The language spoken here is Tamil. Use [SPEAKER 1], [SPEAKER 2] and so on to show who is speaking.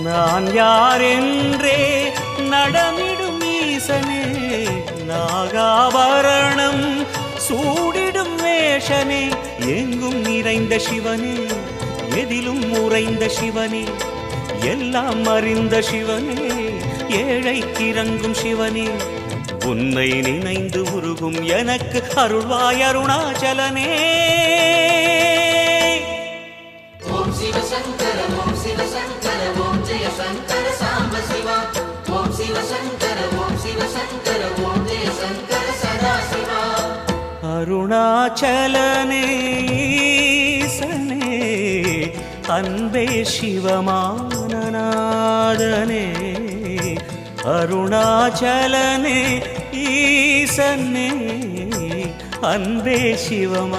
[SPEAKER 1] நான் யாரென்றே நடமிடும் ஈசனே, நாகாபரணம் சூடிடும் வேஷனே, எங்கும் நிறைந்த சிவனே, எதிலும் உறைந்த சிவனே, எல்லாம் அறிந்த சிவனே, ஏழைக்கிறங்கும் சிவனே, உன்னை நினைந்து உருகும் எனக்கு அருள்வாய் அருணாச்சலனே.
[SPEAKER 2] ஓம் சிவ சங்கர ஓம் சிவ சங்கர ஓம் ஜெய சங்கர சாம்ப சிவா. ஓம் சிவ சங்கர ஓம் சிவ சங்கர ஓம் ஜெய சங்கர சதா சிவா.
[SPEAKER 1] அருணாச்சலனே ஈசனே, அன்பே சிவமானநாதனே, அருணாச்சலனே ஈசனே, அன்பே சிவமானநாதனே.